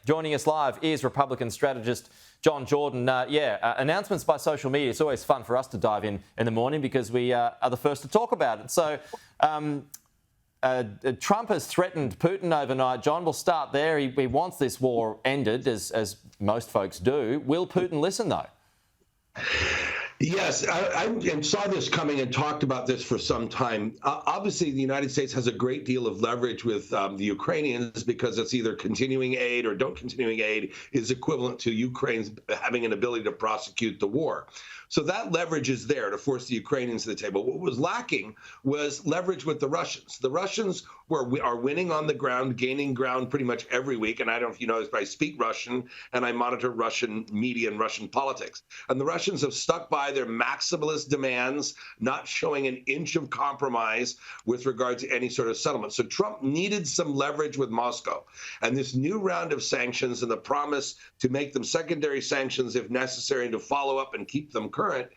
Joining us live is Republican strategist John Jordan. Announcements by social media. It's always fun for us to dive in the morning because we are the first to talk about it. So Trump has threatened Putin overnight. John, we'll start there. He wants this war ended, as most folks do. Will Putin listen, though? Yes, I saw this coming and talked about this for some time. Obviously, the United States has a great deal of leverage with the Ukrainians because it's either continuing aid or don't continuing aid is equivalent to Ukraine's having an ability to prosecute the war. So that leverage is there to force the Ukrainians to the table. What was lacking was leverage with the Russians. The Russians are winning on the ground, gaining ground pretty much every week. And I don't know if you know this, but I speak Russian and I monitor Russian media and Russian politics. And the Russians have stuck by their maximalist demands, not showing an inch of compromise with regard to any sort of settlement. So Trump needed some leverage with Moscow. And this new round of sanctions and the promise to make them secondary sanctions if necessary and to follow up and keep them current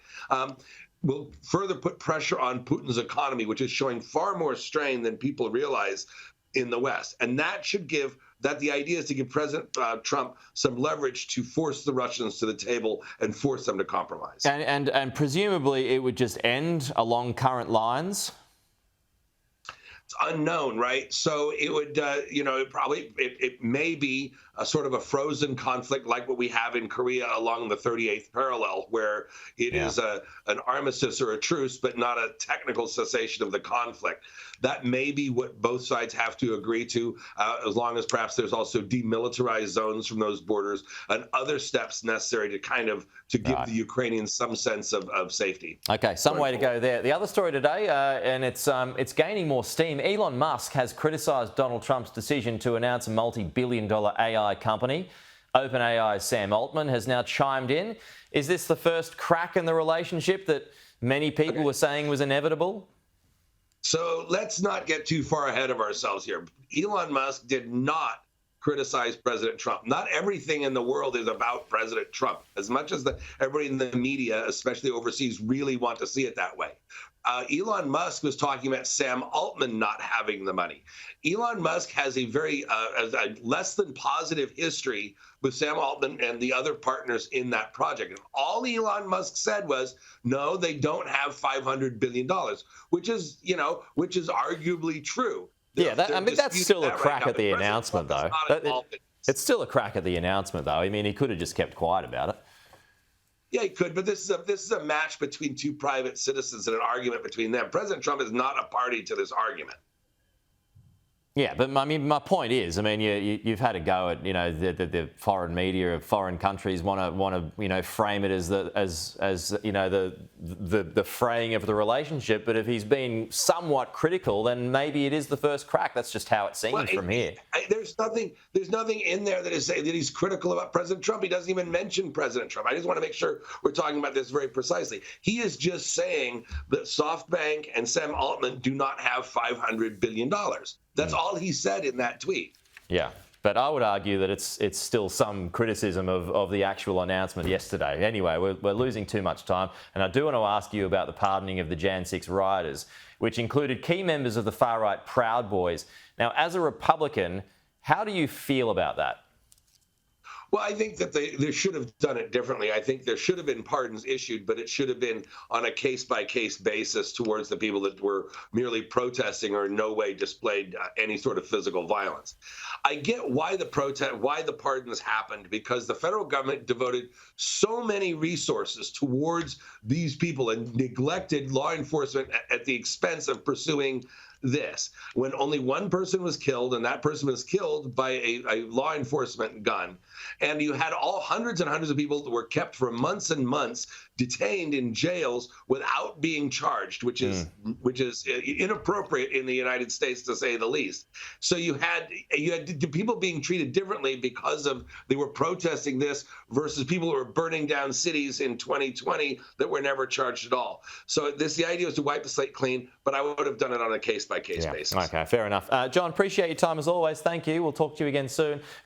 will further put pressure on Putin's economy, which is showing far more strain than people realize in the West. And that should give the idea is to give President Trump some leverage to force the Russians to the table and force them to compromise. And presumably it would just end along current lines? It's unknown, right? So it would, it may be a sort of a frozen conflict like what we have in Korea along the 38th parallel, where it is an armistice or a truce, but not a technical cessation of the conflict. That may be what both sides have to agree to, as long as perhaps there's also demilitarized zones from those borders and other steps necessary to give the Ukrainians some sense of safety. Okay, some way to go there. The other story today, and it's gaining more steam. Elon Musk has criticised Donald Trump's decision to announce a multi-billion-dollar AI company. OpenAI's Sam Altman has now chimed in. Is this the first crack in the relationship that many people were saying was inevitable? So let's not get too far ahead of ourselves here. Elon Musk did not criticize President Trump. Not everything in the world is about President Trump, as much as everybody in the media, especially overseas, really want to see it that way. Elon Musk was talking about Sam Altman not having the money. Elon Musk has a very a less than positive history with Sam Altman and the other partners in that project. And all Elon Musk said was, no, they don't have $500 billion, which is arguably true. That's still a crack at the announcement, though. It's still a crack at the announcement, though. I mean, he could have just kept quiet about it. Yeah, he could, but this is a match between two private citizens and an argument between them. President Trump is not a party to this argument. Yeah, but I mean, my point is, I mean, you've had a go at, the foreign media of foreign countries want to frame it as the fraying of the relationship. But if he's been somewhat critical, then maybe it is the first crack. That's just how it seems from here. There's nothing in there that is saying that he's critical about President Trump. He doesn't even mention President Trump. I just want to make sure we're talking about this very precisely. He is just saying that SoftBank and Sam Altman do not have $500 billion. That's all he said in that tweet. Yeah, but I would argue that it's still some criticism of the actual announcement yesterday. Anyway, we're losing too much time, and I do want to ask you about the pardoning of the Jan 6 rioters, which included key members of the far-right Proud Boys. Now, as a Republican, how do you feel about that? Well, I think that they should have done it differently. I think there should have been pardons issued, but it should have been on a case-by-case basis towards the people that were merely protesting or in no way displayed any sort of physical violence. I get why the pardons happened, because the federal government devoted so many resources towards these people and neglected law enforcement at the expense of pursuing this, when only one person was killed, and that person was killed by a law enforcement gun. And you had hundreds and hundreds of people that were kept for months and months, detained in jails without being charged, which is inappropriate in the United States, to say the least. So you had people being treated differently because they were protesting this versus people who were burning down cities in 2020 that were never charged at all. So the idea was to wipe the slate clean, but I would have done it on a case-by-case basis. Okay, fair enough. John, appreciate your time as always. Thank you. We'll talk to you again soon.